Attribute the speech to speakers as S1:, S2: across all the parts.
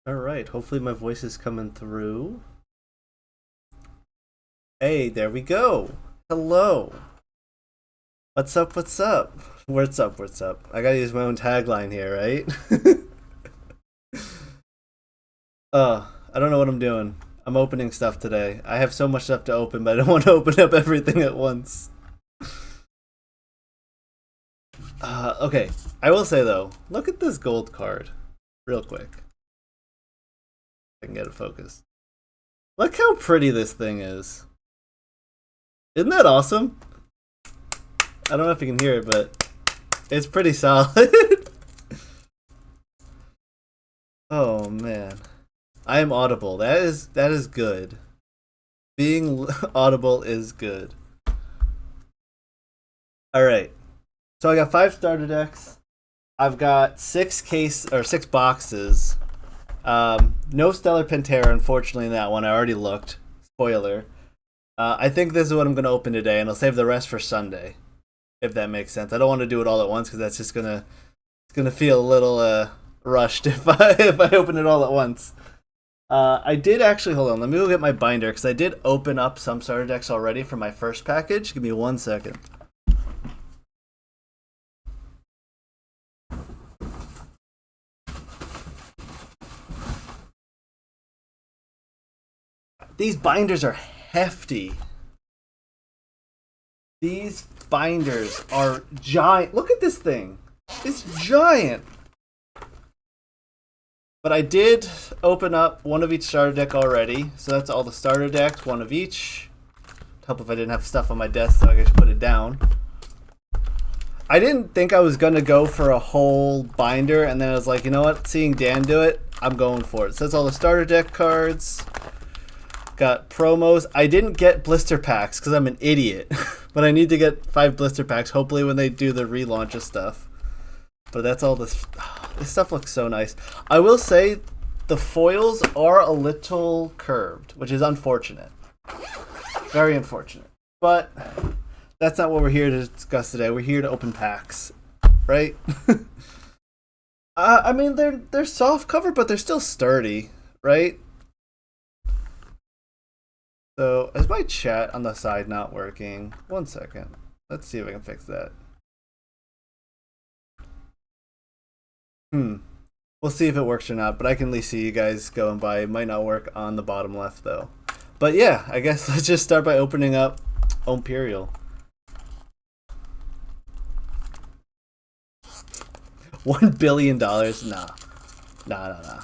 S1: Alright, hopefully my voice is coming through. Hey, there we go. Hello. What's up, what's up? What's up, what's up? I gotta use my own tagline here, right? I don't know what I'm doing. I'm opening stuff today. I have so much stuff to open, but I don't want to open up everything at once. Okay, I will say though, look at this gold card. Real quick. I can get it focused. Look how pretty this thing is. Isn't that awesome? I don't know if you can hear it, but it's pretty solid. Oh man. I am audible. That is good. Being audible is good. Alright. So I got 5 starter decks. I've got 6 boxes. No Stellar Pantera, unfortunately, in that one. I already looked. Spoiler. I think this is what I'm going to open today, and I'll save the rest for Sunday, if that makes sense. I don't want to do it all at once because that's just gonna feel a little rushed if I open it all at once. I did actually hold on. Let me go get my binder because I did open up some starter decks already for my first package. Give me 1 second. These binders are hefty. These binders are giant. Look at this thing. It's giant. But I did open up one of each starter deck already. So that's all the starter decks, one of each. Help if I didn't have stuff on my desk so I could just put it down. I didn't think I was going to go for a whole binder. And then I was like, you know what? Seeing Dan do it, I'm going for it. So that's all the starter deck cards. Got promos. I didn't get blister packs because I'm an idiot. But I need to get 5 blister packs, hopefully when they do the relaunch of stuff. But that's all this. This stuff looks so nice. I will say the foils are a little curved, which is unfortunate. Very unfortunate. But that's not what we're here to discuss today. We're here to open packs, right? I mean, they're soft cover, but they're still sturdy, right? So, is my chat on the side not working? 1 second. Let's see if I can fix that. We'll see if it works or not, but I can at least see you guys going by. It might not work on the bottom left, though. But yeah, I guess let's just start by opening up Imperial. $1 billion? Nah. Nah.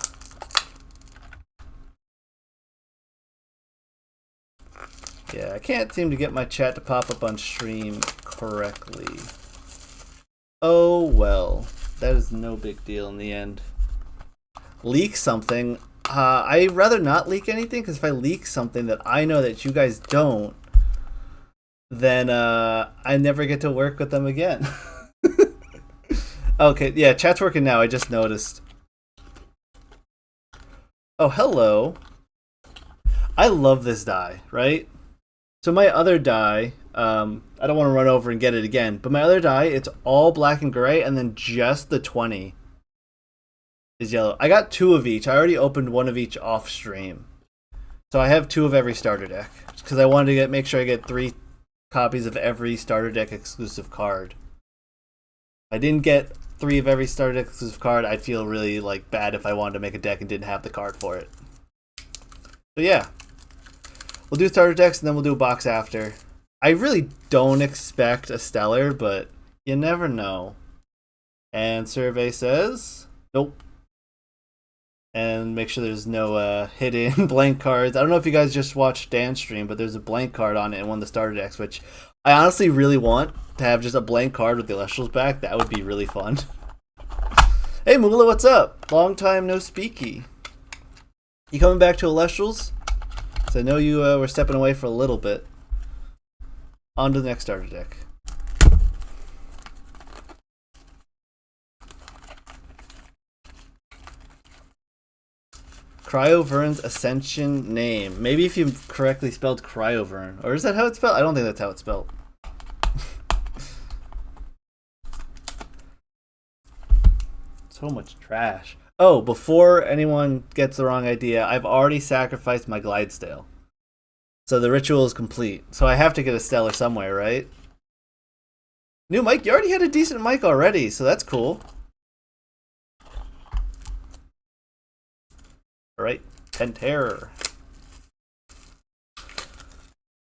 S1: Yeah, I can't seem to get my chat to pop up on stream correctly. Oh well, that is no big deal in the end. Leak something. I'd rather not leak anything because if I leak something that I know that you guys don't, then I never get to work with them again. Okay, yeah, chat's working now. I just noticed. Oh, hello. I love this die, right? So my other die, I don't want to run over and get it again, but my other die, it's all black and gray, and then just the 20 is yellow. I got 2 of each. I already opened 1 of each off stream. So I have 2 of every starter deck, because I wanted to make sure I get 3 copies of every starter deck exclusive card. If I didn't get 3 of every starter deck exclusive card, I'd feel really bad if I wanted to make a deck and didn't have the card for it. So yeah. We'll do starter decks and then we'll do a box after. I really don't expect a stellar, but you never know. And survey says nope. And make sure there's no hidden blank cards. I don't know if you guys just watched Dan's stream, but there's a blank card on it in one of the starter decks, which I honestly really want to have just a blank card with the Celestials back. That would be really fun. Hey Moolah, what's up? Long time no speaky. You coming back to Celestials? So I know you were stepping away for a little bit. On to the next starter deck. Cryovern's Ascension name. Maybe if you correctly spelled Cryovern. Or is that how it's spelled? I don't think that's how it's spelled. So much trash. Oh, before anyone gets the wrong idea, I've already sacrificed my Glydesdale. So the ritual is complete. So I have to get a stellar somewhere, right? New mic? You already had a decent mic already, so that's cool. Alright, Pentair.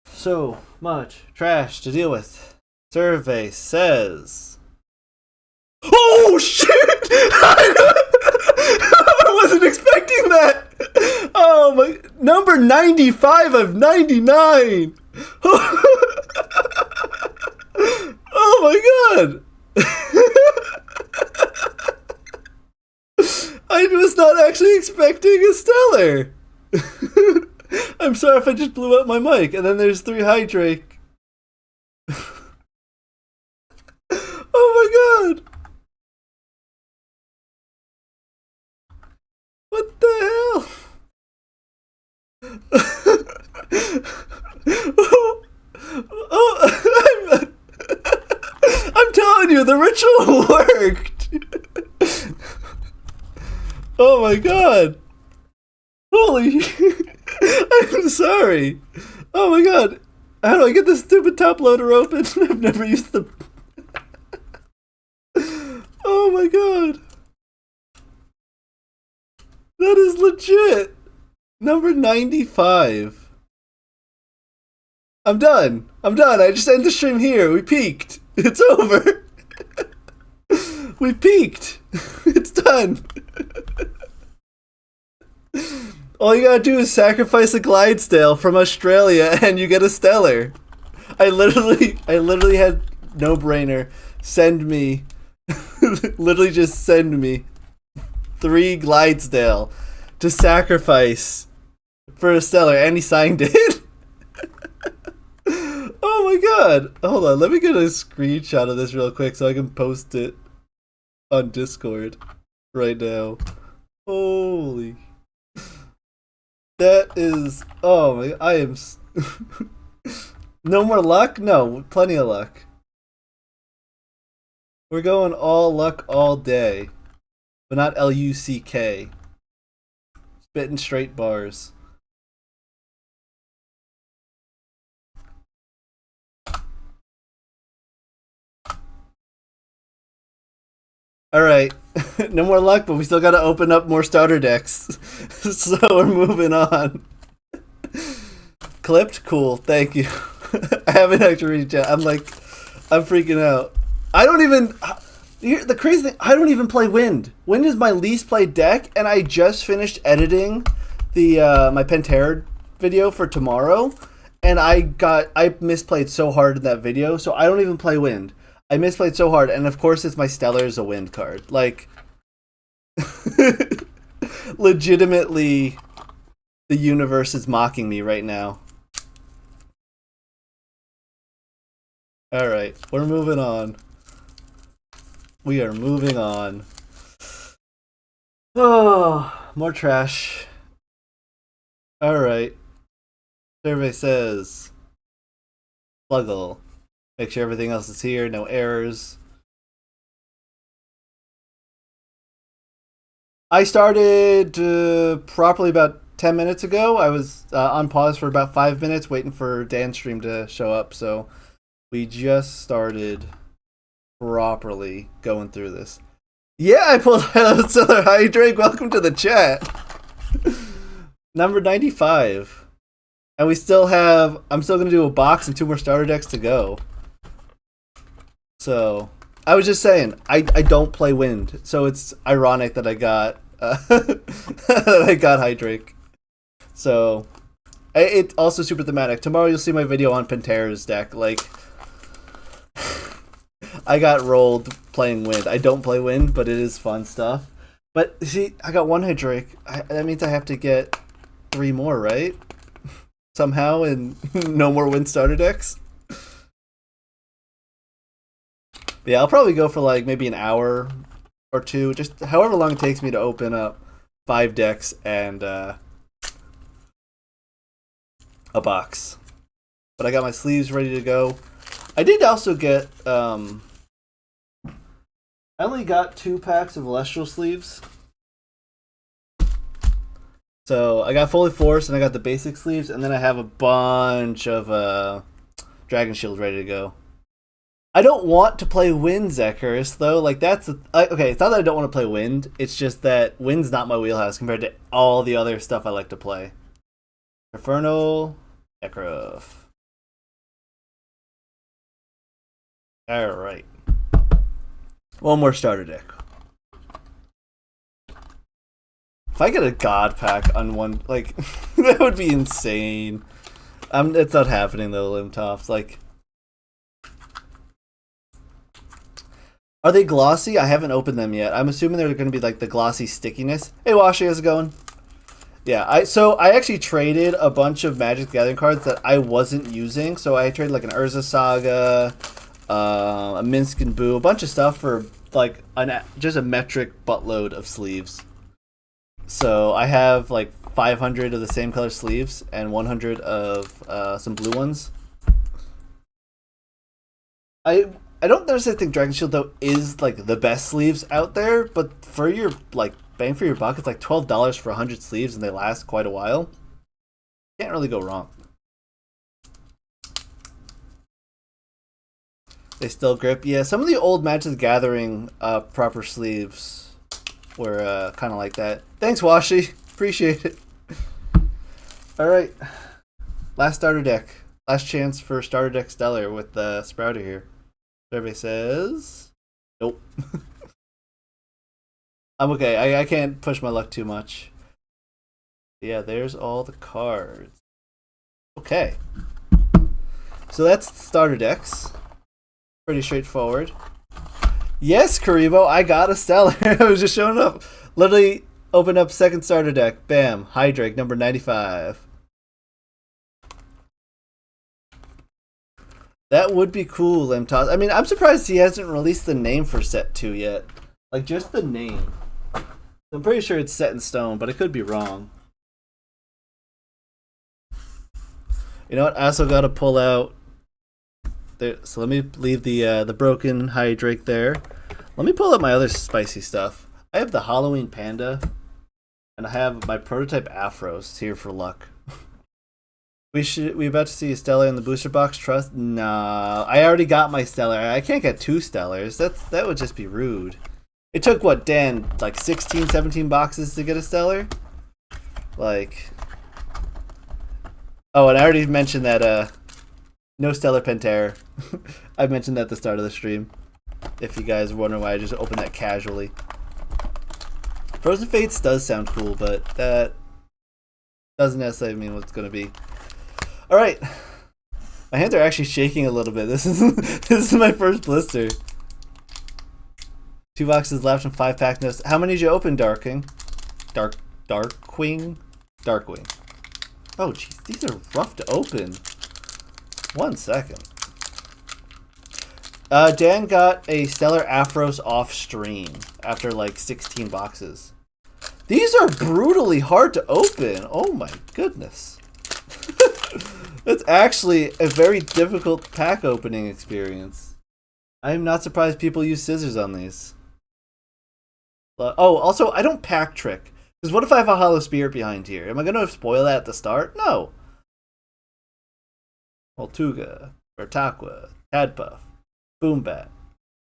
S1: So much trash to deal with. Survey says... Oh shit! I wasn't expecting that! Oh my... Number 95 of 99! Oh my god! I was not actually expecting a stellar! I'm sorry if I just blew up my mic. And then there's 3 Hydrake. Oh my god! What the hell? Oh, I'm telling you, the ritual worked. Oh my god. Holy. I'm sorry. Oh my god. How do I get this stupid top loader open? I've never used the... Oh my god. That is legit. Number 95. I'm done. I just end the stream here. We peaked. It's over. We peaked. It's done. All you gotta do is sacrifice a Glydesdale from Australia and you get a stellar. I literally had no brainer. Send me. Literally just send me 3 Glydesdale to sacrifice for a stellar, and he signed it. Oh my god. Hold on, let me get a screenshot of this real quick so I can post it on Discord right now. Holy. That is... Oh my... I am... No more luck? No, plenty of luck. We're going all luck all day. But not L-U-C-K. Spitting straight bars. Alright. No more luck, but we still gotta open up more starter decks. So we're moving on. Clipped? Cool. Thank you. I haven't actually reached out. I'm freaking out. I don't even... The crazy thing, I don't even play Wind. Wind is my least played deck, and I just finished editing the my Pentair video for tomorrow, and I misplayed so hard in that video, so I don't even play Wind. I misplayed so hard, and of course it's my Stellar's a Wind card. Like, legitimately, the universe is mocking me right now. Alright, we're moving on. We are moving on. Oh, more trash. Alright. Survey says Fluggle. Make sure everything else is here, no errors. I started properly about 10 minutes ago. I was on pause for about 5 minutes waiting for Dan's stream to show up, so we just started properly going through this. Yeah, I pulled out Solar Hydrake. Welcome to the chat. Number 95. And we still have... I'm still going to do a box and 2 more starter decks to go. So, I was just saying, I don't play Wind. So it's ironic that I got... that I got Hydrake. So, it's also super thematic. Tomorrow you'll see my video on Pentair's deck. Like... I got rolled playing Wind. I don't play Wind, but it is fun stuff. But see, I got 1 Hydrake. That means I have to get 3 more, right? Somehow, and no more Wind starter decks. But yeah, I'll probably go for like maybe an hour or 2, just however long it takes me to open up 5 decks and a box. But I got my sleeves ready to go. I did also get, I only got 2 packs of Celestial sleeves. So I got fully forced, and I got the basic sleeves, and then I have a bunch of Dragon Shield ready to go. I don't want to play Wind Zekers, though. Like, that's... okay, it's not that I don't want to play Wind. It's just that Wind's not my wheelhouse compared to all the other stuff I like to play. Infernal, Ekrov. Alright. One more starter deck. If I get a God pack on one... Like, that would be insane. It's not happening, though, Limtops. Like... Are they glossy? I haven't opened them yet. I'm assuming they're going to be like the glossy stickiness. Hey, Washi, how's it going? Yeah, so I actually traded a bunch of Magic the Gathering cards that I wasn't using. So I traded like an Urza Saga, a Minsk and Boo, a bunch of stuff for like just a metric buttload of sleeves. So I have like 500 of the same color sleeves and 100 of some blue ones. I don't necessarily think Dragon Shield, though, is, like, the best sleeves out there, but for your, like, bang for your buck, it's like $12 for 100 sleeves, and they last quite a while. Can't really go wrong. They still grip. Yeah, some of the old Magic the Gathering proper sleeves were kind of like that. Thanks, Washi. Appreciate it. All right. Last starter deck. Last chance for starter deck Stellar with Sprouter here. Survey says nope. I'm okay. I can't push my luck too much. Yeah, there's all the cards. Okay. So that's starter decks. Pretty straightforward. Yes, Karibo, I got a Stellar. I was just showing up. Literally opened up second starter deck. Bam. Hydrake, number 95. That would be cool, Limtos. I mean, I'm surprised he hasn't released the name for set 2 yet. Like, just the name. I'm pretty sure it's set in stone, but I could be wrong. You know what? I also got to pull out... There, so let me leave the broken Hydrake there. Let me pull out my other spicy stuff. I have the Halloween Panda, and I have my prototype Afros here for luck. We about to see a Stellar in the booster box. Trust? Nah, I already got my Stellar. I can't get 2 Stellars. That would just be rude. It took what, Dan, like 16, 17 boxes to get a Stellar? Like, oh, and I already mentioned that no Stellar Pantera. I mentioned that at the start of the stream. If you guys are wondering why I just opened that casually. Frozen Fates does sound cool, but that doesn't necessarily mean what it's going to be. All right, my hands are actually shaking a little bit. This is my first blister. 2 boxes left and 5-pack notes. How many did you open, Darkwing? Darkwing. Oh, geez, these are rough to open. 1 second. Dan got a Stellar Afros off stream after like 16 boxes. These are brutally hard to open. Oh my goodness. It's actually a very difficult pack opening experience. I'm not surprised people use scissors on these. Oh, also, I don't pack trick. Because what if I have a Hollow Spirit behind here? Am I going to spoil that at the start? No. Moltuga, Bertaqua, Tadpuff, Boombat,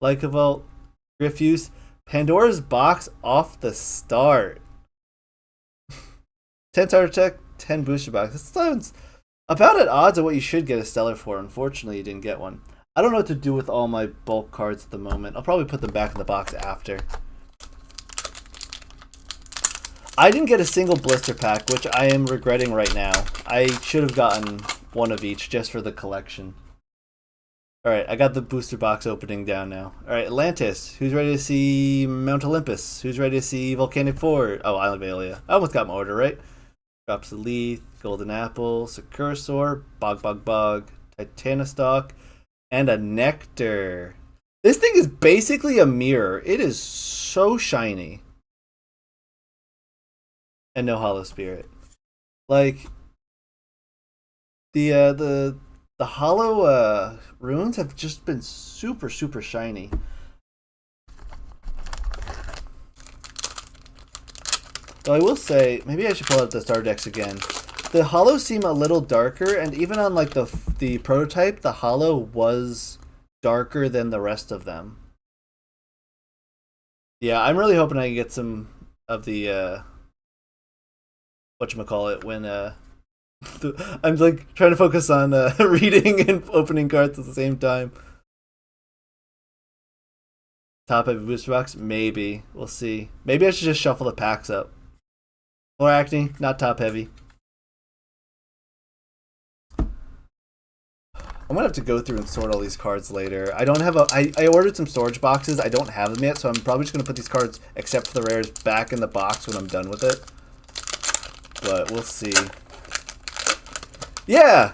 S1: Lycavolt, Griffuse, Pandora's Box off the start. 10 starter deck, 10 booster boxes. That sounds about at odds of what you should get a Stellar for. Unfortunately, you didn't get one. I don't know what to do with all my bulk cards at the moment. I'll probably put them back in the box after. I didn't get a single blister pack, which I am regretting right now. I should have gotten one of each just for the collection. Alright, I got the booster box opening down now. Alright, Atlantis. Who's ready to see Mount Olympus? Who's ready to see Volcanic Fort? Oh, Island of Aelia. I almost got my order, right? Drops of Leaf, Golden Apple, Succursor, Bog, Titanostock, and a Nectar. This thing is basically a mirror. It is so shiny. And no Hollow Spirit. Like, the hollow runes have just been super, super shiny. So I will say, maybe I should pull out the star decks again. The hollows seem a little darker, and even on like the prototype, the hollow was darker than the rest of them. Yeah, I'm really hoping I can get some of the whatchamacallit when I'm like trying to focus on reading and opening cards at the same time. Top heavy booster box? Maybe. We'll see. Maybe I should just shuffle the packs up. Or acne, not top heavy. I'm gonna have to go through and sort all these cards later. I don't have I ordered some storage boxes. I don't have them yet, so I'm probably just gonna put these cards, except for the rares, back in the box when I'm done with it. But we'll see. Yeah!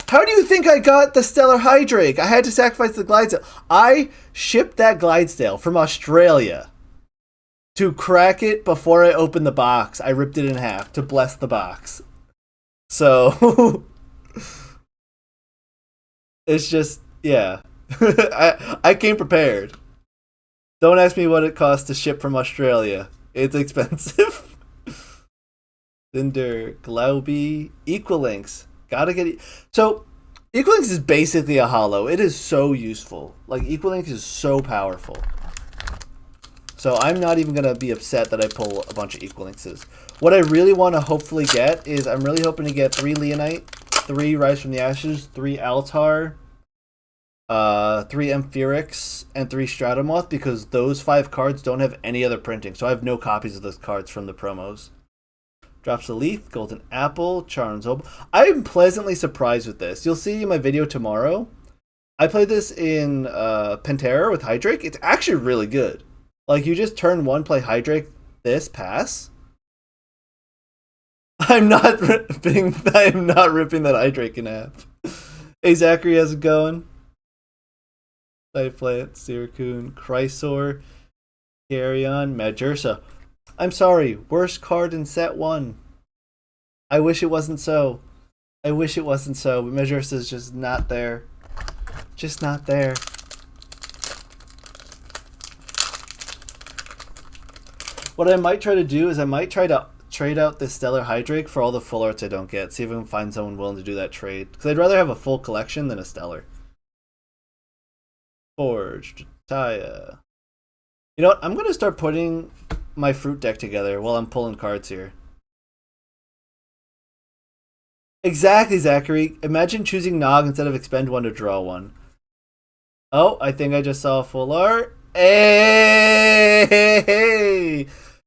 S1: How do you think I got the Stellar Hydrake? I had to sacrifice the Glydesdale. I shipped that Glydesdale from Australia to crack it before I opened the box. I ripped it in half to bless the box. So it's just, yeah. I came prepared. Don't ask me what it costs to ship from Australia. It's expensive. Cinder, Glauby, Equilinks. Gotta get it. So, Equilinks is basically a hollow. It is so useful. Like, Equilinks is so powerful. So, I'm not even gonna be upset that I pull a bunch of Equilinkses. What I really want to hopefully get is, I'm really hoping to get 3 Leonite, 3 Rise from the Ashes, 3 Altar, 3 Amphiryx, and 3 Stratomoth, because those 5 cards don't have any other printing. So, I have no copies of those cards from the promos. Drops a Leaf, Golden Apple, Charms Ob. I'm pleasantly surprised with this. You'll see in my video tomorrow. I played this in Pantera with Hydrake. It's actually really good. Like, you just turn 1, play Hydrake, this, pass. I'm not ripping that Hydrake in half. Hey, Zachary, how's it going? Plant, Siracoon, Chrysor, Carrion, Majursa. I'm sorry, worst card in set 1. I wish it wasn't so. I wish it wasn't so, but Majursa's just not there. Just not there. What I might try to do is I might try to trade out this Stellar Hydrake for all the full arts I don't get. See if I can find someone willing to do that trade. Because I'd rather have a full collection than a Stellar. Forged, Taya. You know what? I'm going to start putting my fruit deck together while I'm pulling cards here. Exactly, Zachary. Imagine choosing Nog instead of expend 1 to draw 1. Oh, I think I just saw a full art. Hey!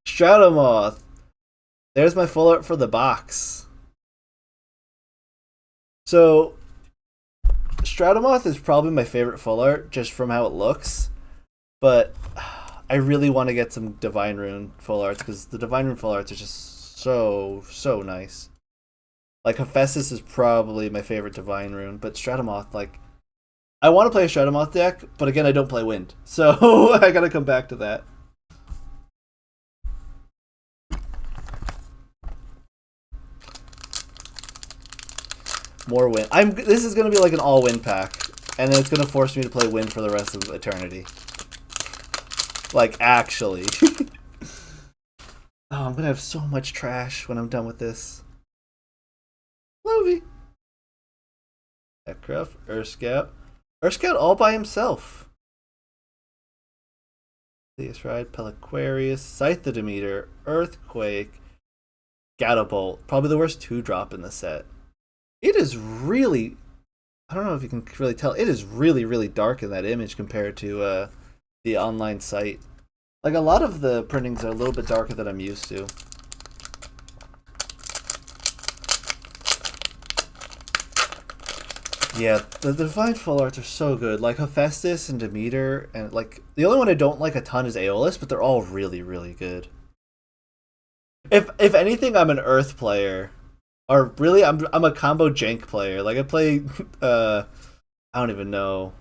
S1: Stratomoth. There's my full art for the box. So, Stratomoth is probably my favorite full art, just from how it looks. But I really want to get some Divine Rune full arts, because the Divine Rune full arts are just so nice. Like, Hephaestus is probably my favorite Divine Rune, but Stratomoth, like, I want to play a Stratomoth deck, but again, I don't play Wind. So, I gotta come back to that. More Wind. This is gonna be like an all-Wind pack, and then it's gonna force me to play Wind for the rest of eternity. Like, actually. Oh, I'm gonna have so much trash when I'm done with this. Lovey. Eckruff, Urscout. Urscout all by himself. Theus Ride, Peliquarius, Scythe the Demeter, Earthquake, Gadabolt. Probably the worst 2-drop in the set. It is really... I don't know if you can really tell. It is really dark in that image compared to the online site. Like, a lot of the printings are a little bit darker than I'm used to. Yeah, the Divine Full Arts are so good. Like, Hephaestus and Demeter, and, like, the only one I don't like a ton is Aeolus, but they're all really good. If anything, I'm an Earth player. Or, really, I'm a combo jank player. Like, I play, I don't even know.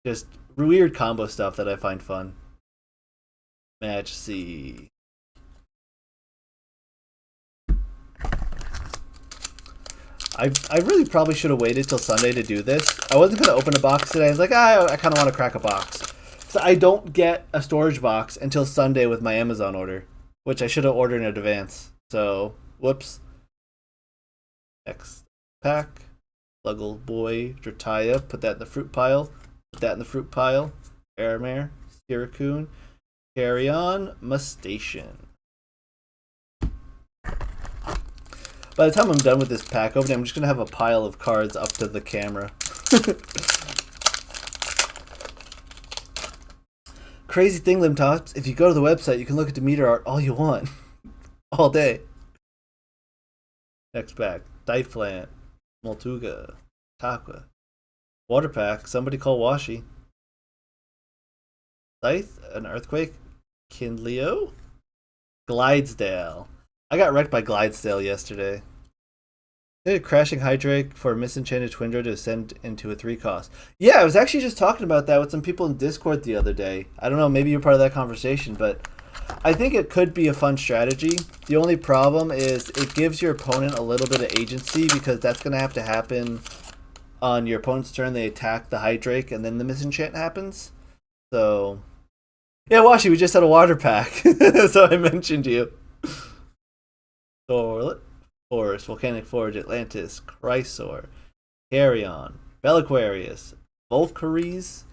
S1: Just weird combo stuff that I find fun. Match C. I really probably should have waited till Sunday to do this. I wasn't going to open a box today. I was like, I kind of want to crack a box. So I don't get a storage box until Sunday with my Amazon order. which I should have ordered in advance. So, whoops. Next pack. Luggle Boy, Drataya, put that in the fruit pile. Put that in the fruit pile. Aramare, Syracune, Carry On, Mustation. By the time I'm done with this pack opening, I'm just going to have a pile of cards up to the camera. Crazy thing, Limtops, if you go to the website, you can look at the meter art all you want. All day. Next pack. Dive Plant, Moltuga, Takwa. Water pack, somebody call Washi. Scythe, an Earthquake, Kindleo, Glydesdale. I got wrecked by Glydesdale yesterday. Did a Crashing Hydrake for Misenchanted Twindra to ascend into a 3-cost. Yeah, I was actually just talking about that with some people in Discord the other day. I don't know, maybe you're part of that conversation, but I think it could be a fun strategy. The only problem is it gives your opponent a little bit of agency because that's going to have to happen on your opponent's turn. They attack the Hydrake and then the Misenchant happens. So, yeah, Washi, we just had a water pack, so I mentioned you. Storlet, Forest, Volcanic Forge, Atlantis, Chrysor, Carrion, Bellaquarius, Volcaries.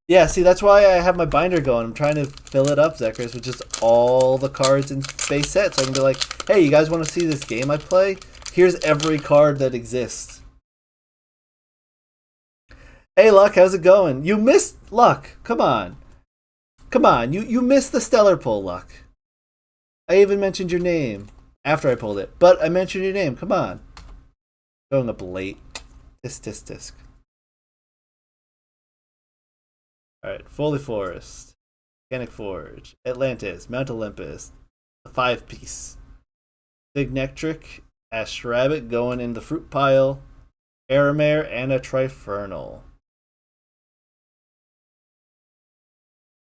S1: Yeah, see, that's why I have my binder going. I'm trying to fill it up, Zekers, with just all the cards in base set. So I can be like, hey, you guys want to see this game I play? Here's every card that exists. Hey, Luck, how's it going? You missed Luck. Come on. Come on. You missed the Stellar pull, Luck. I even mentioned your name after I pulled it. But I mentioned your name. Come on. Going up late. Tisk. Alright, Foley Forest, Volcanic Forge, Atlantis, Mount Olympus, the 5-piece, Signectric, Ash Rabbit going in the fruit pile, Aramare, and a Trifernal.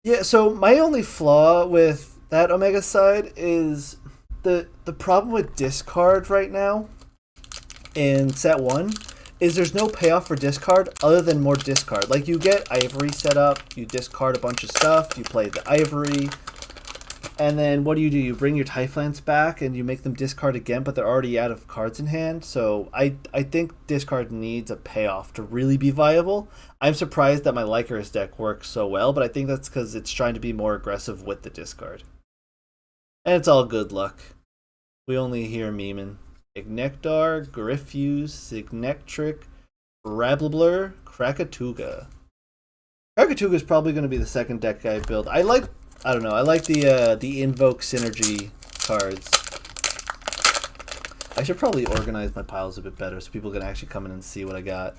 S1: Yeah, so my only flaw with that Omega side is the problem with discard right now in set 1 is there's no payoff for discard other than more discard. Like, you get Ivory set up, you discard a bunch of stuff, you play the Ivory, and then what do? You bring your Typhlands back and you make them discard again, but they're already out of cards in hand. So I think discard needs a payoff to really be viable. I'm surprised that my Lycaris deck works so well, but I think that's because it's trying to be more aggressive with the discard. And it's all good luck. We only hear memeing. Ignectar, Griffuse, Signectric, Rabbleblur, Krakatuga. Krakatuga is probably going to be the second deck I build. I like the Invoke Synergy cards. I should probably organize my piles a bit better so people can actually come in and see what I got.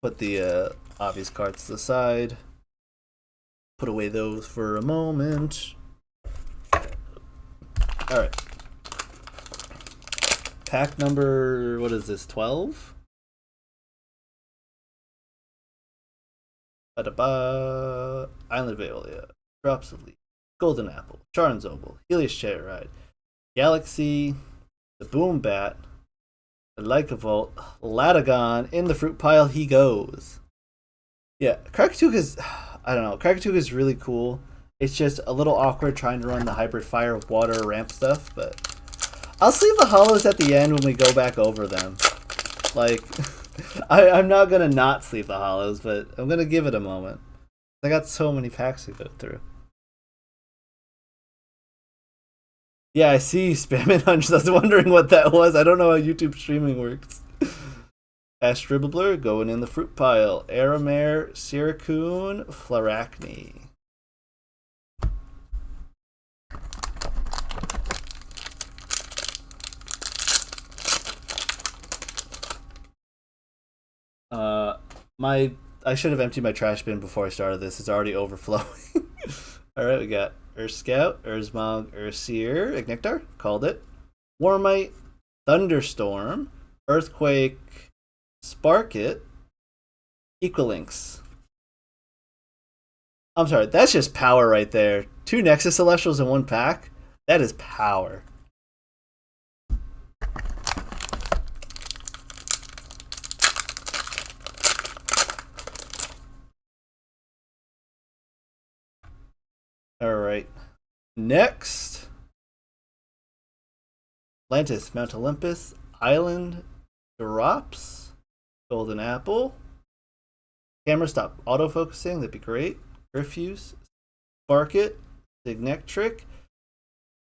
S1: Put the obvious cards to the side. Put away those for a moment. Alright. Pack number, what is this, 12? Ba-da-ba. Island Veolia. Drops of Leaf. Golden Apple. Charnzobel. Helios Chariot. Galaxy. The Boom Bat. The Lycavolt. Latagon. In the fruit pile he goes. Yeah, Krakatuga is... I don't know. Krakatuga is really cool. It's just a little awkward trying to run the hybrid fire water ramp stuff, but I'll save the hollows at the end when we go back over them. Like, I'm not gonna not sleeve the hollows, but I'm gonna give it a moment. I got so many packs to go through. Yeah, I see you spamming Hunch. I was wondering what that was. I don't know how YouTube streaming works. Astribbler going in the fruit pile. Aramare, Syracune, Flaracne. I should have emptied my trash bin before I started this. It's already overflowing. Alright, we got Earth Scout, Urzmog, Urseer, Ignectar, called it. Warmite, Thunderstorm, Earthquake, Spark It, Equilinx. I'm sorry, that's just power right there. 2 Nexus Celestials in 1 pack? That is power. Alright. Next. Atlantis, Mount Olympus, Island Drops, Golden Apple. Camera stop autofocusing, that'd be great. Refuse, Spark It, Signectric,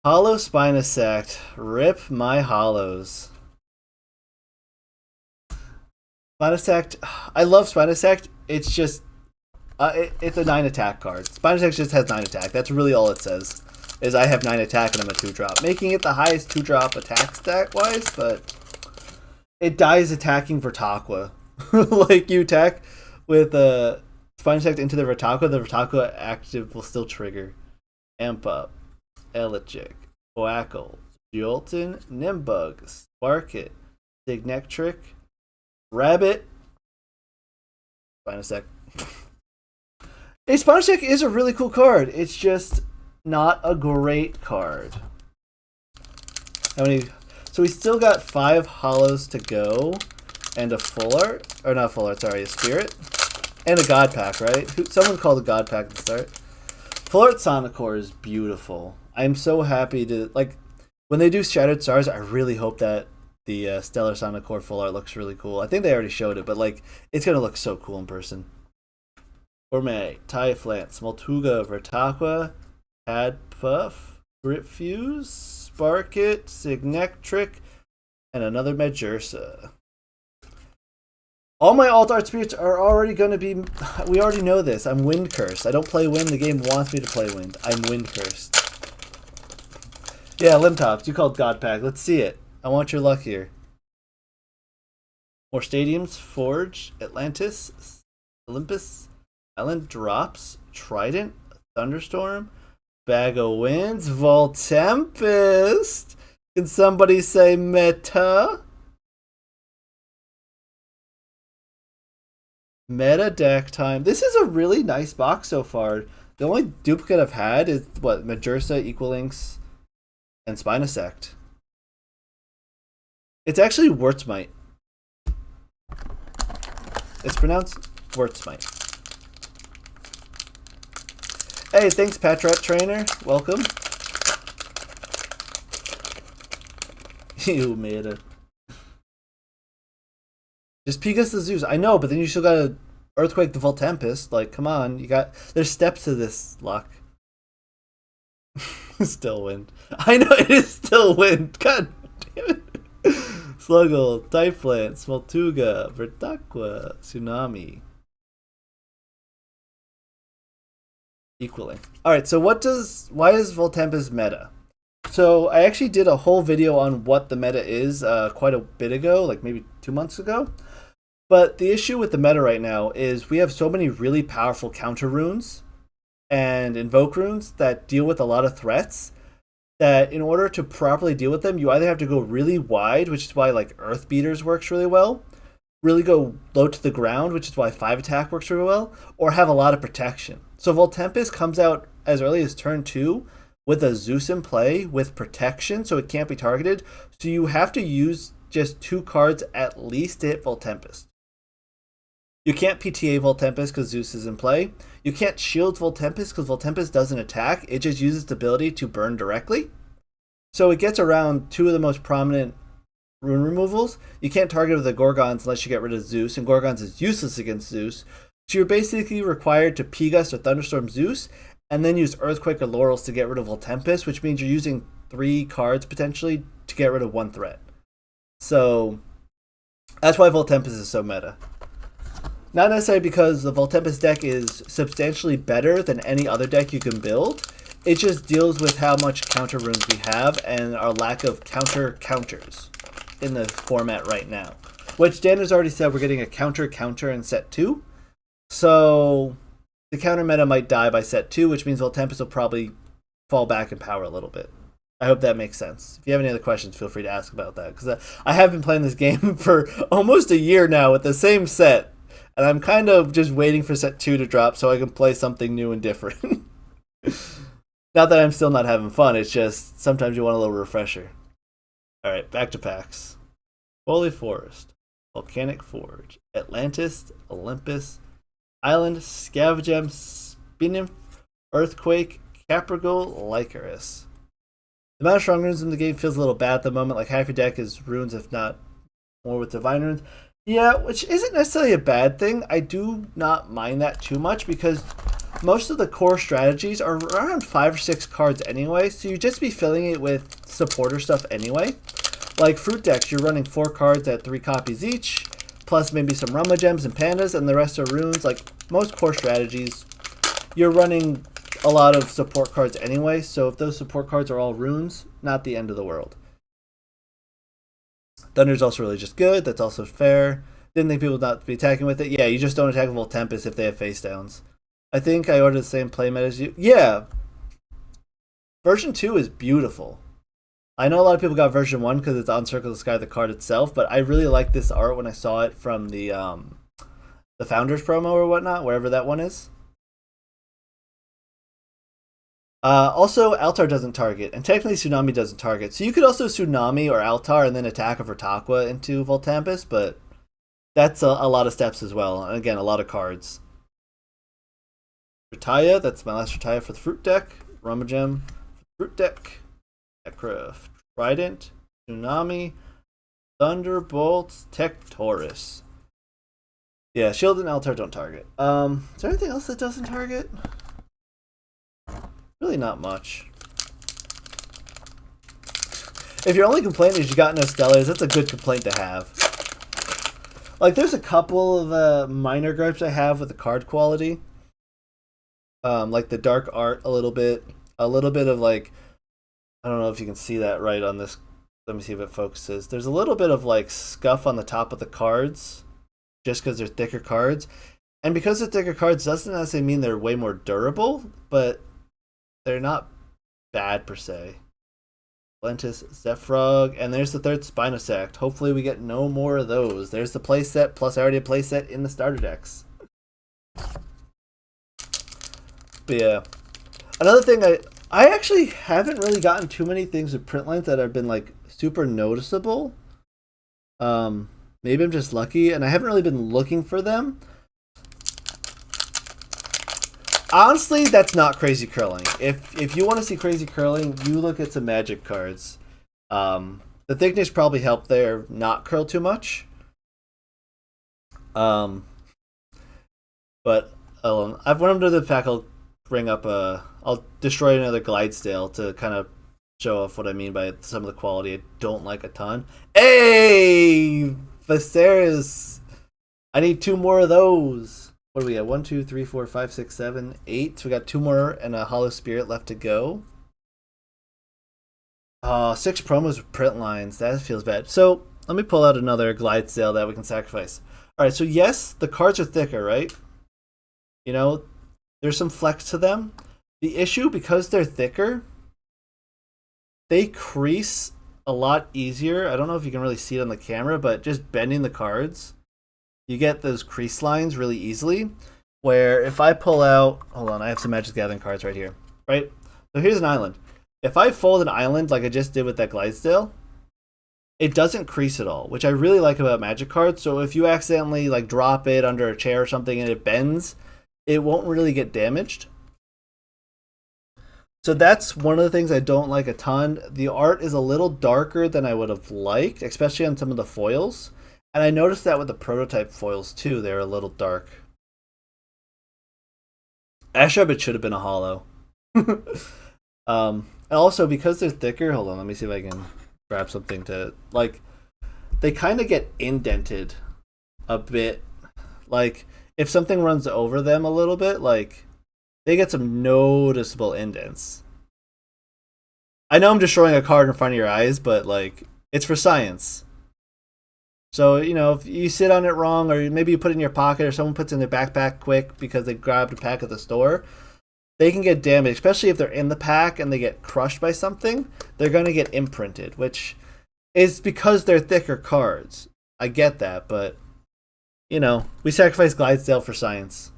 S1: Hollow Spinosect. Rip my hollows. Spinosect, I love Spinosect. It's just, it's a 9 attack card. Spinosect just has 9 attack. That's really all it says. Is I have 9 attack and I'm a 2-drop. Making it the highest 2-drop attack stat wise, but it dies attacking Vertaqua. Like you attack with Spinosect into the Vertaqua active will still trigger. Amp Up, Elegic, Quackle, Jolton, Nimbug, Spark It, Signectric, Rabbit, Spinosect. Hey, Spinosect is a really cool card. It's just not a great card. How many? So we still got 5 hollows to go, and a full art, or not full art, sorry, a spirit, and a god pack, right? Someone called a god pack at the start. Full art Sonicore is beautiful. I'm so happy to, like, when they do Shattered Stars, I really hope that the Stellar Sonicore full art looks really cool. I think they already showed it, but like, it's gonna look so cool in person. Gourmet, Typhlant, Smoltuga, Vertaqua, Hadpuff, Gripfuse, Spark It, Signectric, and another Majursa. All my alt art spirits are already going to be... We already know this. I'm wind cursed. I don't play wind. The game wants me to play wind. I'm wind cursed. Yeah, Limtops. You called God Pack. Let's see it. I want your luck here. More stadiums. Forge. Atlantis. Olympus. Island Drops. Trident. Thunderstorm. Bag of Winds. Voltempest. Can somebody say meta? Meta deck time. This is a really nice box so far. The only duplicate I've had is what? Majursa, Equalinx, and Spinosect. It's actually Wurtzmite. It's pronounced Wurtzmite. Hey, thanks Patrat Trainer. Welcome. You made it. Just Pegas the Zeus. I know, but then you still gotta Earthquake the Voltempest. Like, come on. There's steps to this, luck. Still wind. I know, it is still wind. God damn it. Sluggle, Typhlant, Smoltuga, Vertaqua, Tsunami. Equaling. Alright, so why is Voltempest meta? So I actually did a whole video on what the meta is quite a bit ago, like maybe 2 months ago. But the issue with the meta right now is we have so many really powerful counter runes and invoke runes that deal with a lot of threats that in order to properly deal with them, you either have to go really wide, which is why like Earth Beaters works really well, really go low to the ground, which is why 5 attack works really well, or have a lot of protection. So Voltempest comes out as early as turn 2 with a Zeus in play with protection, so it can't be targeted. So you have to use just 2 cards at least to hit Voltempest. You can't PTA Voltempest because Zeus is in play. You can't shield Voltempest because Voltempest doesn't attack. It just uses its ability to burn directly. So it gets around 2 of the most prominent rune removals. You can't target with the Gorgons unless you get rid of Zeus, and Gorgons is useless against Zeus. So you're basically required to P-Gust or Thunderstorm Zeus, and then use Earthquake or Laurels to get rid of Voltempest, which means you're using 3 cards potentially to get rid of 1 threat. So that's why Voltempest is so meta. Not necessarily because the Voltempest deck is substantially better than any other deck you can build. It just deals with how much counter runes we have and our lack of counters in the format right now. Which Dan has already said we're getting a counter in set 2. So the counter meta might die by set 2, which means Voltempest will probably fall back in power a little bit. I hope that makes sense. If you have any other questions, feel free to ask about that. Because I have been playing this game for almost a year now with the same set. And I'm kind of just waiting for set 2 to drop so I can play something new and different. Not that I'm still not having fun, it's just sometimes you want a little refresher. Alright, back to packs. Holy Forest, Volcanic Forge, Atlantis, Olympus, Island, Scavengem, Spinnymph, Earthquake, Caprigal Lycaris. The amount of strong runes in the game feels a little bad at the moment. Like half your deck is runes, if not more with divine runes. Yeah, which isn't necessarily a bad thing. I do not mind that too much because most of the core strategies are around 5 or 6 cards anyway, so you just be filling it with supporter stuff anyway. Like fruit decks, you're running 4 cards at 3 copies each, plus maybe some Rumma Gems and Pandas, and the rest are runes. Like most core strategies, you're running a lot of support cards anyway, so if those support cards are all runes, not the end of the world. Thunder's also really just good, that's also fair. Didn't think people would not be attacking with it. Yeah, you just don't attack with Tempest if they have face downs. I think I ordered the same playmat as you. Yeah! Version 2 is beautiful. I know a lot of people got version 1 because it's on Circle of the Sky, the card itself, but I really liked this art when I saw it from the Founders promo or whatnot, wherever that one is. Also, Altar doesn't target, and technically Tsunami doesn't target. So you could also Tsunami or Altar and then attack a Vertakwa into Voltampus, but that's a lot of steps as well. And again, a lot of cards. Retaya, that's my last Retaya for the fruit deck. Rumma Gem for the fruit deck. Necra, Trident, Tsunami, Thunderbolts, Tectorus. Yeah, Shield and Altar don't target. Is there anything else that doesn't target? Really not much. If your only complaint is you got no stellars, that's a good complaint to have. Like, there's a couple of minor gripes I have with the card quality. Like the dark art a little bit of like, I don't know if you can see that right on this. Let me see if it focuses. There's a little bit of like scuff on the top of the cards just because they're thicker cards. And because they're thicker cards doesn't necessarily mean they're way more durable, but they're not bad per se. Lentis, Zephyrog, and there's the third Spinosect. Hopefully we get no more of those. There's the playset, plus I already have playset in the starter decks. But yeah. Another thing, I actually haven't really gotten too many things with print lines that have been like super noticeable. Maybe I'm just lucky, and I haven't really been looking for them. Honestly, that's not crazy curling. If you want to see crazy curling, you look at some Magic cards. The thickness probably helped there not curl too much. But I've went up to the pack. I'll bring up I'll destroy another Glydesdale to kind of show off what I mean by some of the quality I don't like a ton. Hey, Viserys! I need 2 more of those. What do we got? 1, 2, 3, 4, 5, 6, 7, 8. So we got 2 more and a Hollow Spirit left to go. 6 promos with print lines. That feels bad. So let me pull out another Glydesdale that we can sacrifice. All right. So yes, the cards are thicker, right? You know, there's some flex to them. The issue, because they're thicker, they crease a lot easier. I don't know if you can really see it on the camera, but just bending the cards, you get those crease lines really easily, where if I pull out, hold on, I have some Magic Gathering cards right here, right? So here's an island. If I fold an island like I just did with that Glydesdale, it doesn't crease at all, which I really like about Magic cards. So if you accidentally like drop it under a chair or something and it bends, it won't really get damaged. So that's one of the things I don't like a ton. The art is a little darker than I would have liked, especially on some of the foils. And I noticed that with the prototype foils too, they're a little dark. Ashrub, it should have been a hollow. And also, because they're thicker, hold on, let me see if I can grab something to, like, they kind of get indented a bit. Like, if something runs over them a little bit, like, they get some noticeable indents. I know I'm destroying a card in front of your eyes, but, like, it's for science. So, you know, if you sit on it wrong, or maybe you put it in your pocket, or someone puts it in their backpack quick because they grabbed a pack at the store, they can get damaged, especially if they're in the pack and they get crushed by something. They're going to get imprinted, which is because they're thicker cards. I get that, but, you know, we sacrifice Glydesdale for science.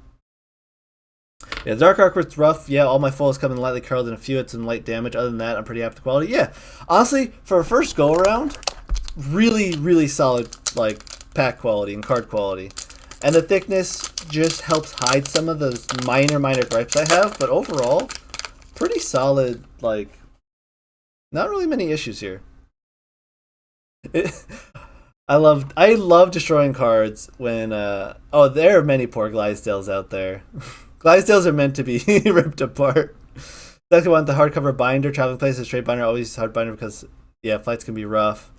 S1: Yeah, Dark Arcwork's rough. Yeah, all my foils come in lightly curled and a few had some light damage. Other than that, I'm pretty happy with the quality. Yeah, honestly, for a first go-around, really, really solid, like, pack quality and card quality. And the thickness just helps hide some of those minor gripes I have, but overall, pretty solid, like, not really many issues here. I love destroying cards when oh, there are many poor Glydesdales out there. Glydesdales are meant to be ripped apart. Second one, the hardcover binder, traveling places, trade binder, always hard binder because yeah, flights can be rough.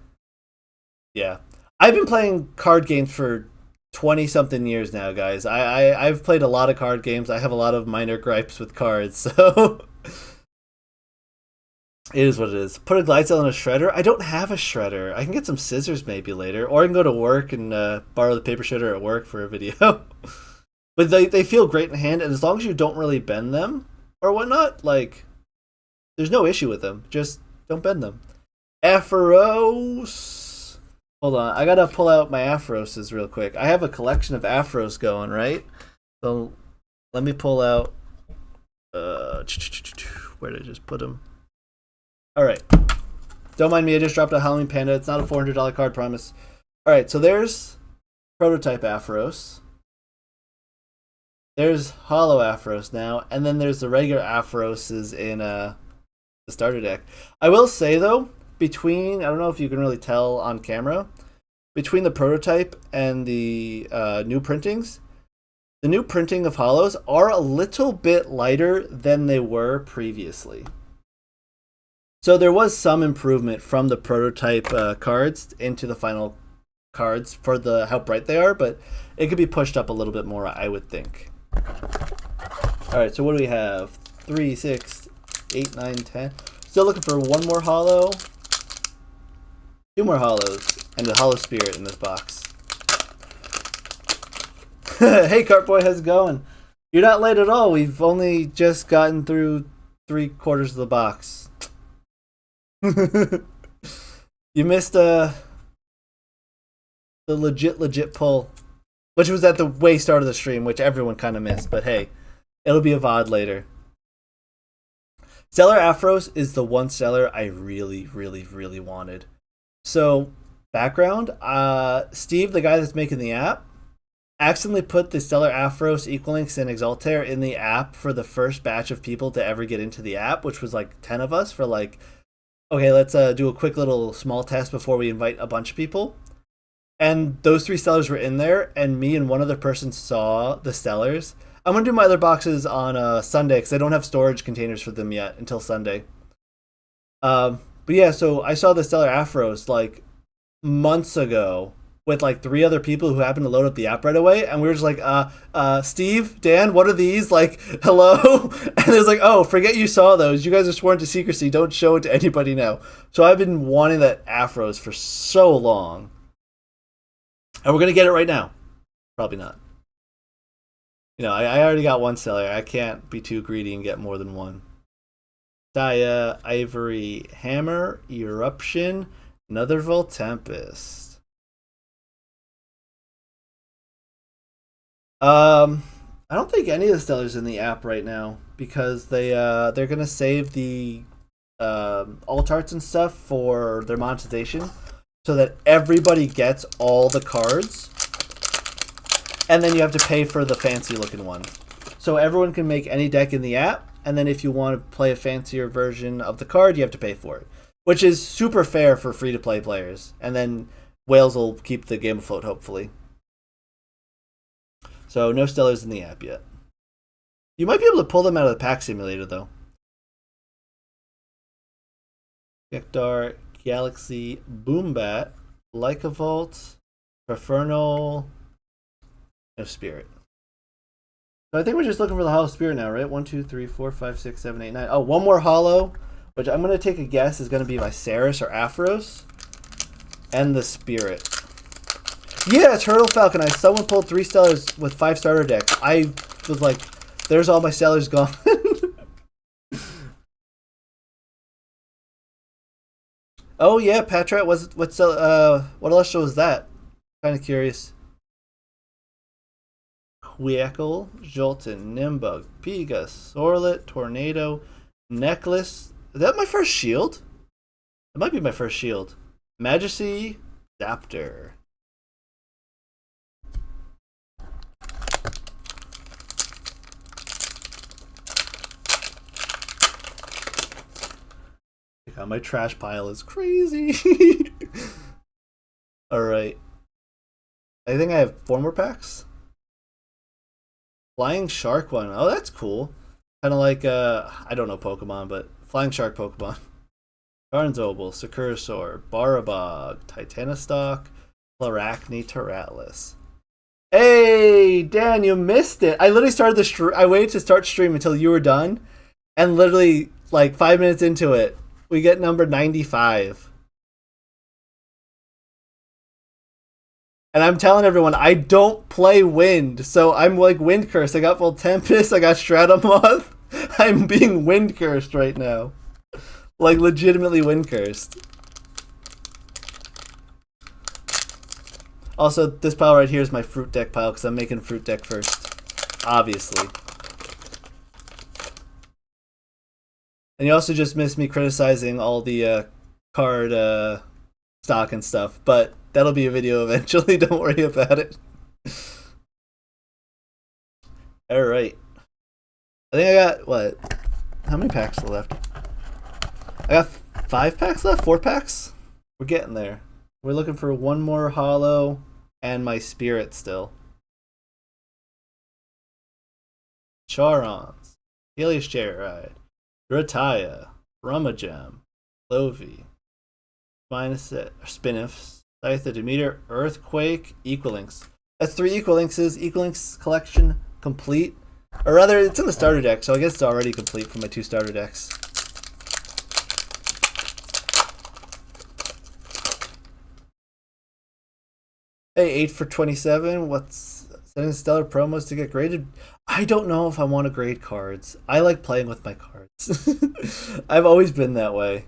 S1: Yeah. I've been playing card games for 20 something years now, guys. I've played a lot of card games. I have a lot of minor gripes with cards, so it is what it is. Put a Glydesdale in a shredder. I don't have a shredder. I can get some scissors maybe later, or I can go to work and borrow the paper shredder at work for a video. But they feel great in hand, and as long as you don't really bend them or whatnot, like, there's no issue with them. Just don't bend them. Aphros. Hold on, I gotta pull out my Afroses real quick. I have a collection of Afros going, right? So let me pull out. Where did I just put them? All right. Don't mind me. I just dropped a Halloween Panda. It's not a $400 card, promise. All right. So there's prototype Afros. There's hollow Afros now, and then there's the regular Afroses in the starter deck. I will say though, between, I don't know if you can really tell on camera, between the prototype and the new printings, the new printing of hollows are a little bit lighter than they were previously. So there was some improvement from the prototype cards into the final cards for how bright they are, but it could be pushed up a little bit more, I would think. All right, so what do we have? 3, 6, 8, 9, 10. Still looking for one more hollow. 2 more hollows, and a hollow spirit in this box. Hey, Cartboy, how's it going? You're not late at all. We've only just gotten through 3/4 of the box. You missed the legit pull, which was at the way start of the stream, which everyone kind of missed. But hey, it'll be a VOD later. Stellar Afros is the one stellar I really wanted. So, background, Steve, the guy that's making the app, accidentally put the Stellar Afros, Equalinx, and Exaltair in the app for the first batch of people to ever get into the app, which was like 10 of us for like, okay, let's do a quick little small test before we invite a bunch of people. And those 3 stellars were in there, and me and one other person saw the stellars. I'm going to do my other boxes on Sunday because I don't have storage containers for them yet until Sunday. But yeah, so I saw the Stellar Afros like months ago with like 3 other people who happened to load up the app right away, and we were just like, Steve, Dan, what are these? Like, hello? And it was like, oh, forget you saw those. You guys are sworn to secrecy. Don't show it to anybody now. So I've been wanting that Afros for so long. And we're going to get it right now. Probably not. You know, I already got 1 stellar. I can't be too greedy and get more than 1. Dia, Ivory, Hammer, Eruption, Netherville, Tempest. I don't think any of the stellars in the app right now because they're gonna save the alt arts and stuff for their monetization, so that everybody gets all the cards, and then you have to pay for the fancy looking one. So everyone can make any deck in the app, and then if you want to play a fancier version of the card, you have to pay for it, which is super fair for free to play players. And then Wales will keep the game afloat, hopefully. So no stellars in the app yet. You might be able to pull them out of the pack simulator, though. Gekdar, Galaxy, Boombat, Lycavolt, Prefernal, no Spirit. So I think we're just looking for the Hollow Spirit now, right? 1, 2, 3, 4, 5, 6, 7, 8, 9. Oh, one more Hollow, which I'm going to take a guess is going to be Viserys or Afros, and the Spirit. Yeah, Turtle Falcon. Someone pulled 3 stellars with 5 starter decks. I was like, there's all my stellars gone. Oh yeah, Patrat. What Illustra was that? Kind of curious. Queckle, Jolton, Nimbug, Piga, Sorlet, Tornado, Necklace. Is that my first shield? It might be my first shield. Majesty, Zaptor. my trash pile is crazy. Alright. I think I have 4 more packs. Flying Shark one. Oh, that's cool. Kind of like, I don't know Pokemon, but Flying Shark Pokemon. Carnzobel, Sakurasaur, Barabog, Titanostock, Larachne, Terratlas. Hey, Dan, you missed it. I literally started the stream. I waited to start stream until you were done. And literally, like 5 minutes into it, we get number 95. And I'm telling everyone, I don't play Wind. So I'm like Wind Cursed. I got full Tempest. I got Stratomoth. I'm being Wind Cursed right now. Like legitimately Wind Cursed. Also, this pile right here is my fruit deck pile because I'm making fruit deck first. Obviously. And you also just missed me criticizing all the card stock and stuff. But that'll be a video eventually. Don't worry about it. Alright. I think I got, what? How many packs are left? I got 5 packs left? 4 packs? We're getting there. We're looking for one more holo and my spirit still. Charons, Helios Jaride, Rataya, Rumagem, Lovi, Spinif, Scythe of Demeter, Earthquake, Equalinx. That's 3 Equalinxes. Equalinx collection complete. Or rather, it's in the starter deck, so I guess it's already complete for my 2 starter decks. Hey, 8 for 27. What's setting stellar promos to get graded? I don't know if I want to grade cards. I like playing with my cards. I've always been that way.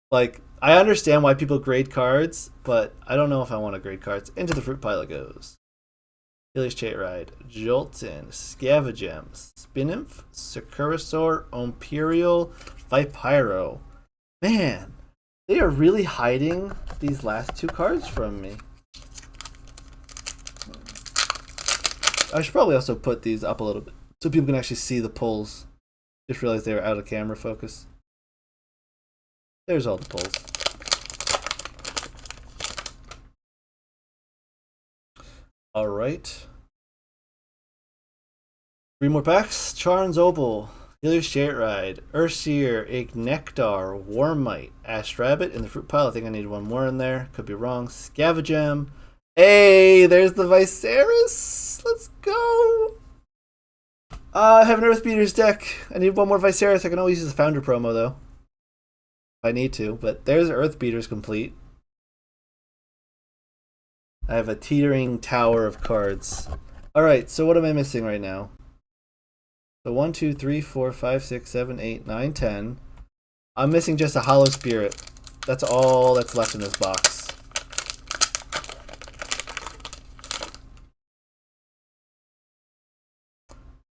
S1: Like, I understand why people grade cards, but I don't know if I want to grade cards. Into the fruit pile it goes. Helios Chairide, Jolton, Scavengem, Spinimp, Sakurasaur, Imperial, Vipyro. Man, they are really hiding these last 2 cards from me. I should probably also put these up a little bit so people can actually see the pulls. Just realized they were out of camera focus. There's all the pulls. Alright. 3 more packs. Charnzobel, Helios Chairide, Ursier, Ignectar, Warmite, Ashrabbit in the fruit pile. I think I need 1 more in there. Could be wrong. Scavengem. Hey, there's the Viserys. Let's go. I have an Earth Beaters deck. I need 1 more Viserys. I can always use the Founder promo though. If I need to. But there's Earth Beaters complete. I have a teetering tower of cards. Alright, so what am I missing right now? So 1, 2, 3, 4, 5, 6, 7, 8, 9, 10. I'm missing just a Hollow Spirit. That's all that's left in this box.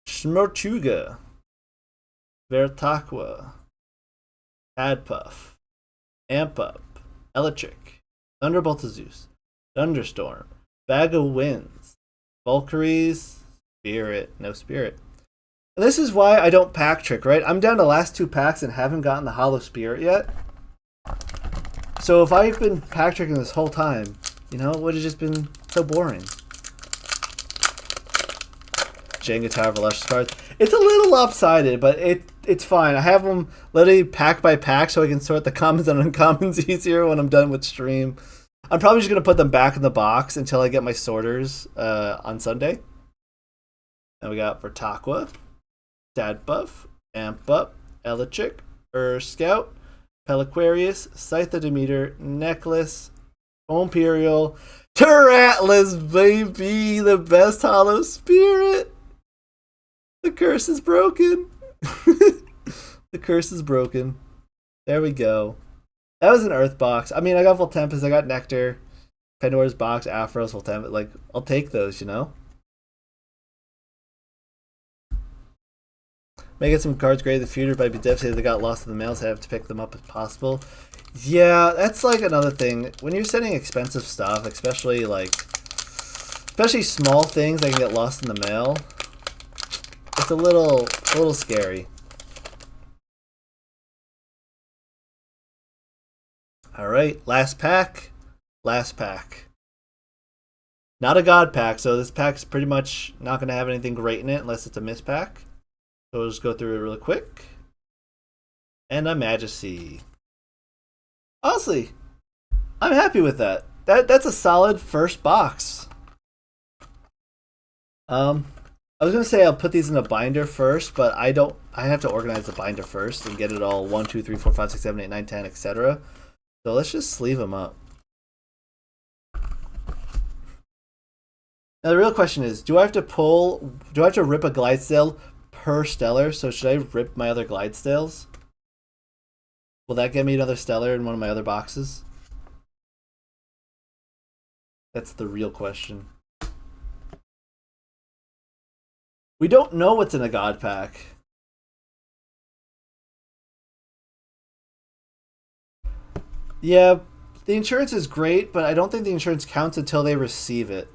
S1: Smorchuga, Vertaqua, Tadpuff, Amp Up, Electric, Thunderbolt of Zeus, Thunderstorm, Bag of Winds, Valkyries, Spirit, no Spirit. And this is why I don't pack trick, right? I'm down to the last 2 packs and haven't gotten the Hollow Spirit yet. So if I've been pack tricking this whole time, you know, it would have just been so boring. Jenga Tower of Luscious cards. It's a little lopsided, but it's fine. I have them literally pack by pack so I can sort the commons and uncommons easier when I'm done with stream. I'm probably just going to put them back in the box until I get my sorters on Sunday. And we got Vertaqua, Tadpuff, Amp Up, Electric, Scout, Peliquarius, Scythe of Demeter, Necklace, Imperial, Terratlas, baby! The best Hollow Spirit! The curse is broken! The curse is broken. There we go. That was an Earth box. I mean, I got Voltempest, I got Nectar, Pandora's box, Aphros, Voltempest. Like, I'll take those, you know? May get some cards graded in the future, but I'd be devastated if they got lost in the mail, so I have to pick them up if possible. Yeah, that's like another thing. When you're sending expensive stuff, especially small things that can get lost in the mail, it's a little scary. All right, last pack. Last pack. Not a god pack, so this pack's pretty much not going to have anything great in it unless it's a miss pack. So we'll just go through it really quick. And a Majesty. Honestly, I'm happy with that. That's a solid first box. I was gonna say I'll put these in a binder first, but I don't. I have to organize the binder first and get it all 1, 2, 3, 4, 5, 6, 7, 8, 9, 10, etc. So let's just sleeve them up. Now the real question is, do I have to rip a Glydestale per stellar? So should I rip my other Glydestales? Will that get me another stellar in one of my other boxes? That's the real question. We don't know what's in a god pack. Yeah, the insurance is great, but I don't think the insurance counts until they receive it.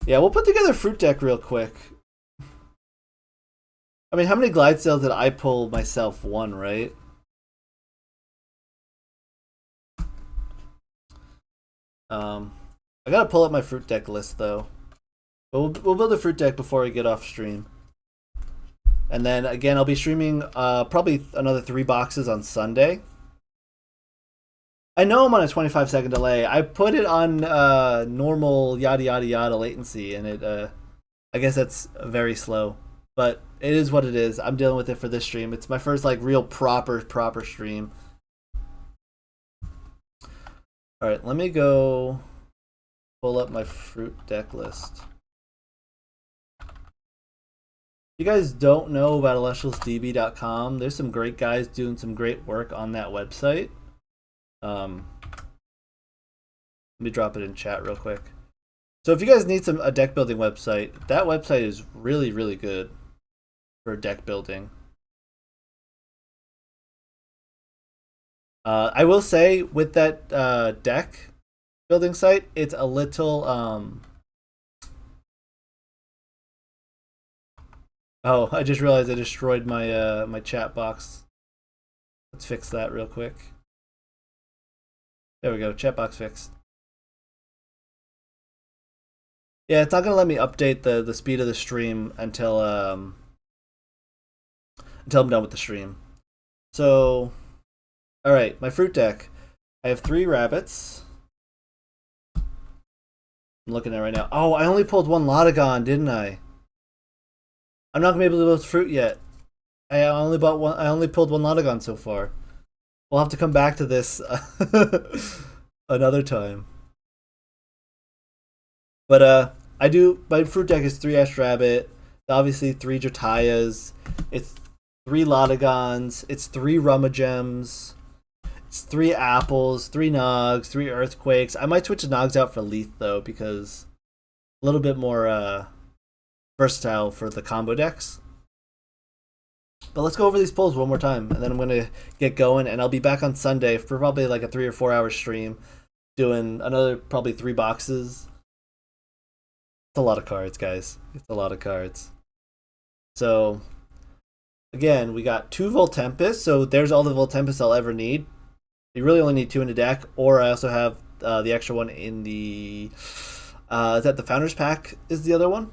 S1: Yeah, we'll put together a fruit deck real quick. I mean, how many Glydestales did I pull myself? One, right? I gotta pull up my fruit deck list though. But we'll build a fruit deck before we get off stream. And then again, I'll be streaming probably another 3 boxes on Sunday. I know I'm on a 25-second delay. I put it on normal yada yada yada latency, and it I guess that's very slow. But it is what it is. I'm dealing with it for this stream. It's my first like real proper stream. All right, let me go pull up my fruit deck list. If you guys don't know about illustrionsdb.com, there's some great guys doing some great work on that website. Let me drop it in chat real quick. So if you guys need a deck building website, that website is really, really good for deck building. I will say with that deck building site, it's a little oh, I just realized I destroyed my my chat box. Let's fix that real quick. There we go, chat box fixed. Yeah, it's not gonna let me update the speed of the stream until I'm done with the stream. So, all right, my fruit deck. I have 3 rabbits. I'm looking at it right now. Oh, I only pulled 1 Lotagon, didn't I? I'm not gonna be able to build fruit yet. I only pulled 1 Lotagon so far. We'll have to come back to this another time. But my fruit deck is 3 Ash Rabbit, obviously 3 Jotayas, it's 3 Lotagons, it's 3 Rummagems, it's 3 Apples, 3 Nogs, 3 Earthquakes. I might switch the Nogs out for Leaf though, because a little bit more versatile for the combo decks. But let's go over these pulls one more time, and then I'm gonna get going, and I'll be back on Sunday for probably like a 3 or 4 hour stream, doing another probably 3 boxes. It's a lot of cards, guys. It's a lot of cards. So, again, we got 2 Voltempest, so there's all the Voltempest I'll ever need. You really only need 2 in the deck, or I also have the extra one in the... is that the Founders Pack is the other one?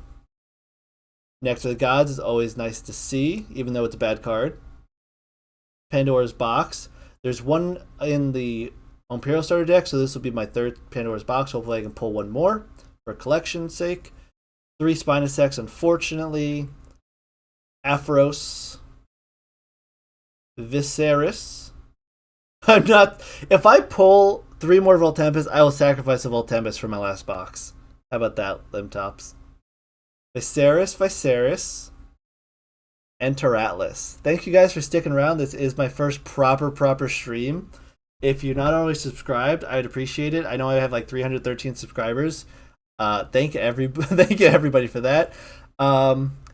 S1: Next to the Gods is always nice to see, even though it's a bad card. Pandora's Box. There's 1 in the Imperial Starter deck, so this will be my 3rd Pandora's Box. Hopefully I can pull 1 more for collection's sake. 3 Spinosax, unfortunately. Aphros. Viserys. I'm not... If I pull 3 more Voltempest, I will sacrifice a Voltempest for my last box. How about that, Limb Tops? Viserys, and Teratlas. Thank you guys for sticking around. This is my first proper stream. If you're not already subscribed, I'd appreciate it. I know I have like 313 subscribers. Thank you everybody for that.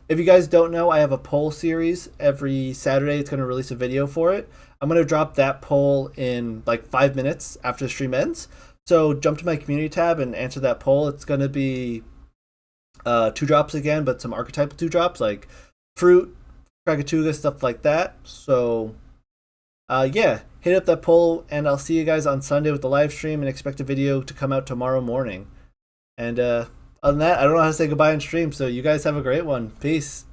S1: If you guys don't know, I have a poll series every Saturday. It's going to release a video for it. I'm going to drop that poll in like 5 minutes after the stream ends. So jump to my community tab and answer that poll. It's going to be 2 drops again, but some archetypal 2 drops like fruit, Krakatuga, stuff like that. So, yeah, hit up that poll, and I'll see you guys on Sunday with the live stream, and expect a video to come out tomorrow morning. And other than that, I don't know how to say goodbye on stream, so you guys have a great one. Peace.